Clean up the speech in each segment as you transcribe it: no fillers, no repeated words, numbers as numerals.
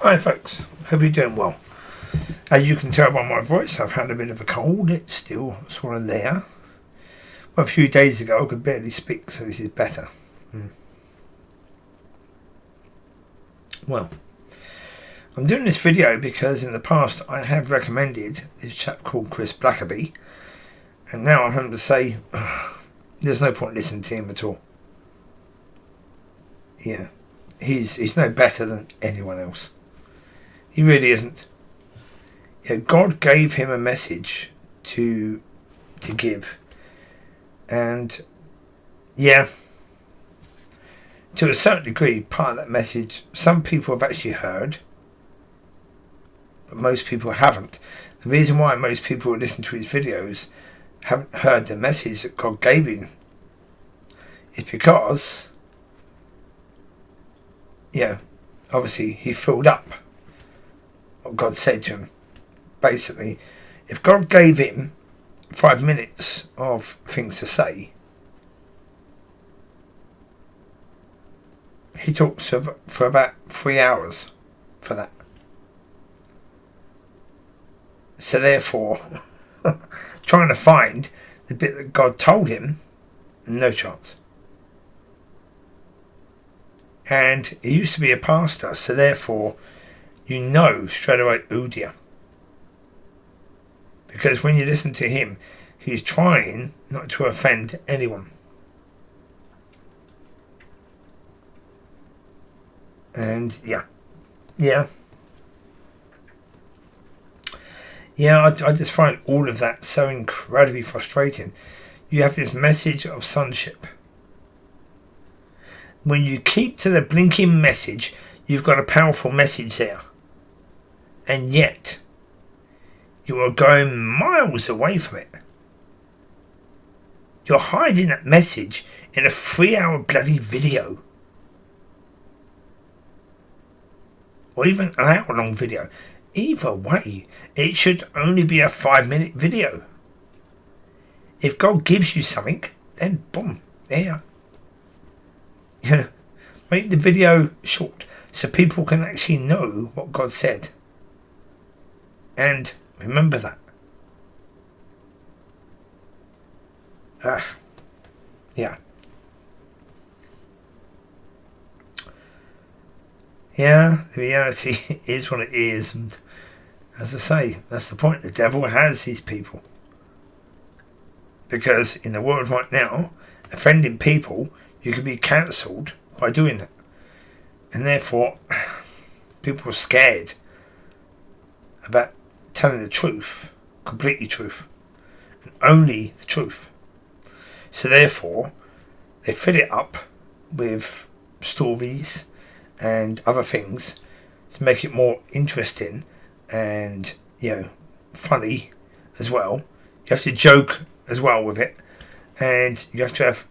Hi folks, hope you're doing well. As you can tell by my voice, I've had a bit of a cold. It's still sort of there. Well, a few days ago I could barely speak, so this is better. Well, I'm doing this video because in the past I have recommended this chap called Blackeby, and now I'm having to say there's no point listening to him at all. Yeah, he's no better than anyone else. He really isn't. Yeah, God gave him a message to give, and yeah, to a certain degree, part of that message some people have actually heard, but most people haven't. The reason why most people who listen to his videos haven't heard the message that God gave him is because, yeah, obviously he filled up what God said to him. Basically, if God gave him 5 minutes of things to say, he talks for about 3 hours for that. So therefore, trying to find the bit that God told him, no chance. And he used to be a pastor, so therefore you know straight away, oh dear. Because when you listen to him, he's trying not to offend anyone. And yeah, I just find all of that so incredibly frustrating. You have this message of sonship. When you keep to the blinking message, you've got a powerful message there. And yet, you are going miles away from it. You're hiding that message in a 3-hour bloody video. Or even an hour-long video. Either way, it should only be a 5-minute video. If God gives you something, then boom, there. Make the video short so people can actually know what God said. And remember that. Yeah. Yeah, the reality is what it is, and as I say, that's the point. The devil has his people. Because in the world right now, offending people, you can be cancelled by doing that. And therefore, people are scared about telling the truth, completely truth, and only the truth. So therefore, they fill it up with stories and other things to make it more interesting and, funny as well. You have to joke as well with it, and you have to have,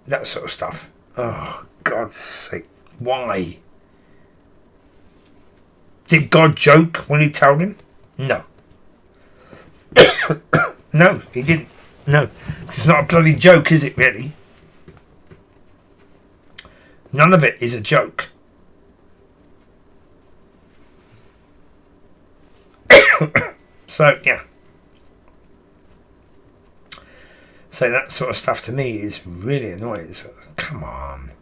that sort of stuff. Oh, God's sake, why? Did God joke when he told him? No. No, he didn't. No, it's not a bloody joke, is it really? None of it is a joke. So, yeah. So that sort of stuff to me is really annoying. So, come on.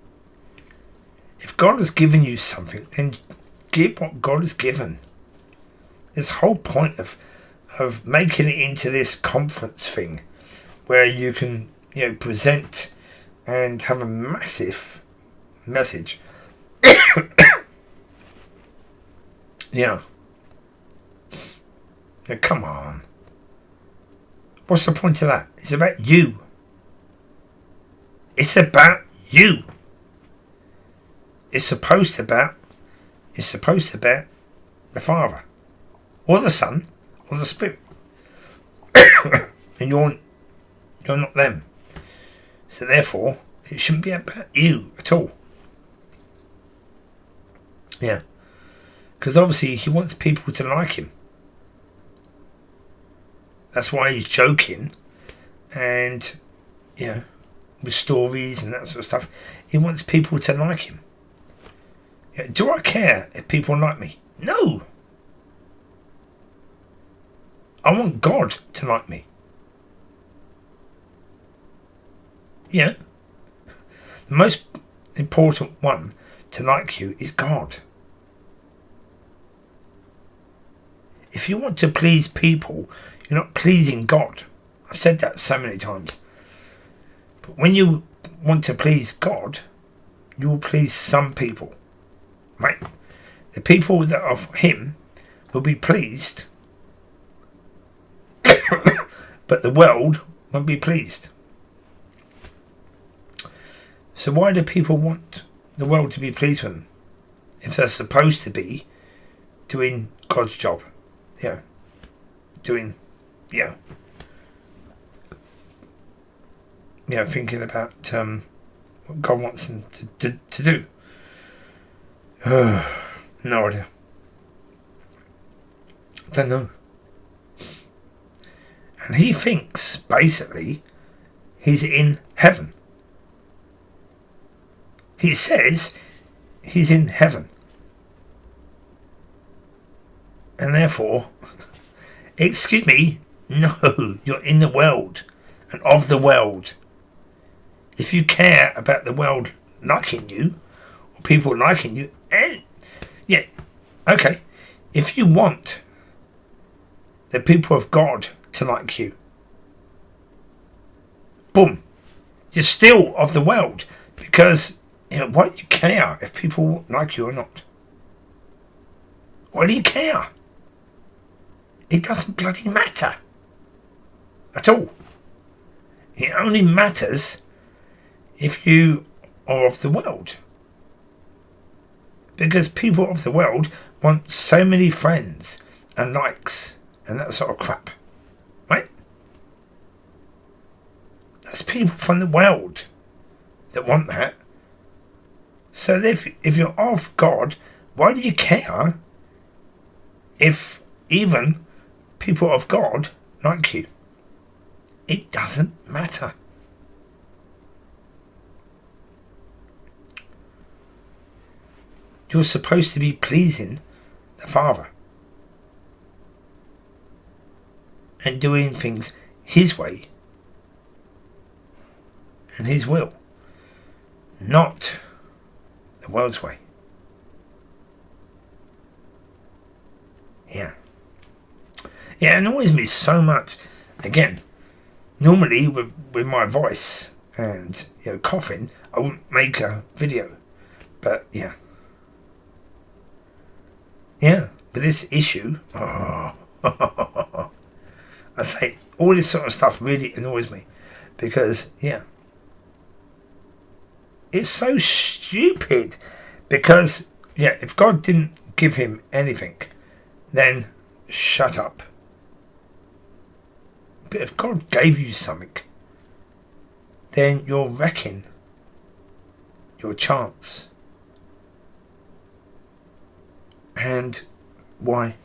If God has given you something, then give what God has given. This whole point of making it into this conference thing where you can, present and have a massive message. Yeah. Now, come on. What's the point of that? It's about you. It's about you. It's supposed to about the Father, or the Son, or the Spirit. And you're not them. So therefore, it shouldn't be about you at all. Yeah. Because obviously he wants people to like him. That's why he's joking. And, with stories and that sort of stuff. He wants people to like him. Yeah, do I care if people like me? No. I want God to like me. Yeah. The most important one to like you is God. If you want to please people, you're not pleasing God. I've said that so many times. But when you want to please God, you will please some people. Right? The people that are of Him will be pleased, but the world won't be pleased. So why do people want the world to be pleased with them if they're supposed to be doing God's job? Yeah. Doing, yeah. Yeah, thinking about what God wants them to do. No idea. Don't know. And he thinks, basically, he's in heaven. He says he's in heaven. And therefore, excuse me, no, you're in the world and of the world. If you care about the world liking you, or people liking you, and yeah, okay, if you want the people of God to like you, boom, you're still of the world, because why do you care if people like you or not? Why do you care? It doesn't bloody matter at all. It only matters if you are of the world, because people of the world want so many friends and likes and that sort of crap, right? That's people from the world that want that. So if you're of God, why do you care if even people of God like you? It doesn't matter. You're supposed to be pleasing the Father and doing things His way and His will, not the world's way. Yeah. Yeah, it annoys me so much. Again, normally with my voice and coughing, I wouldn't make a video. But yeah. Yeah, but this issue, I say, all this sort of stuff really annoys me. Because, yeah, it's so stupid. Because, yeah, if God didn't give him anything, then shut up. But if God gave you something, then you're wrecking your chance. And why?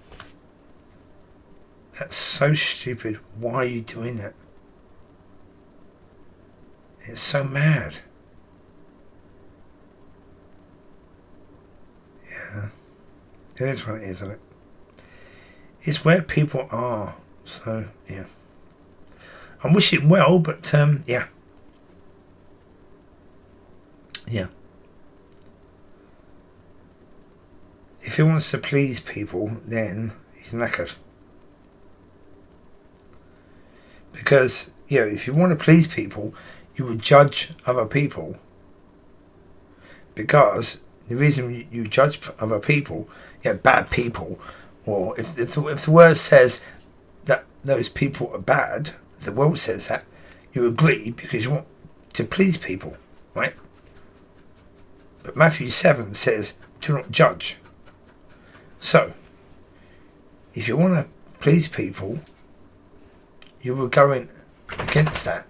That's so stupid. Why are you doing that? It's so mad. Yeah. It is what it is, isn't it? It's where people are. So, yeah. I wish it well, but, yeah. Yeah. If he wants to please people, then he's knackered. Because, if you want to please people, you would judge other people. Because the reason you judge other people, bad people, or if the word says that those people are bad, the world says that, you agree because you want to please people, right? But Matthew 7 says, do not judge. So, if you want to please people, you were going against that.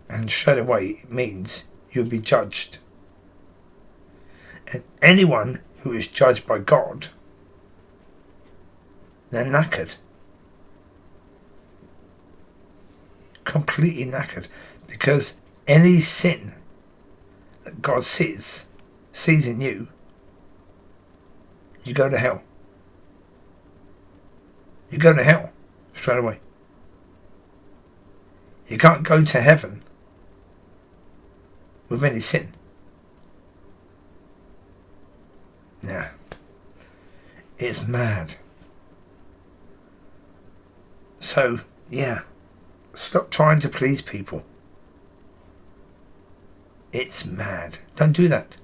And straight away it means you'll be judged. And anyone who is judged by God, they're knackered. Completely knackered. Because any sin that God sees sees in you, you go to hell. You go to hell straight away. You can't go to heaven with any sin. Nah. It's mad. So, yeah. Stop trying to please people. It's mad. Don't do that.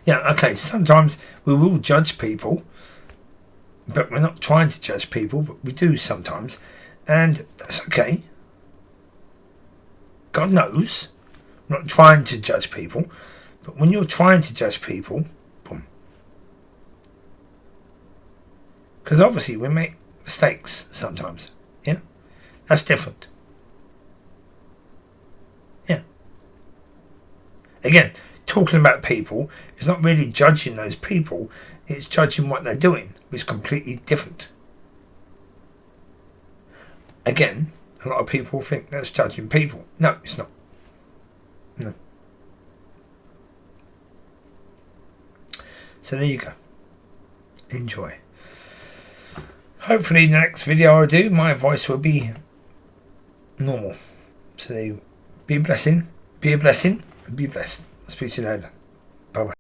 Yeah, okay, sometimes we will judge people, but we're not trying to judge people, but we do sometimes. And that's okay. God knows. I'm not trying to judge people. But when you're trying to judge people, boom. Because obviously we make mistakes sometimes. Yeah? That's different. Yeah. Again, talking about people is not really judging those people. It's judging what they're doing, which is completely different. Again, a lot of people think that's judging people. No, it's not. No. So there you go. Enjoy. Hopefully the next video I do, my voice will be normal. So be a blessing, and be blessed. I'll speak to you later. Bye bye.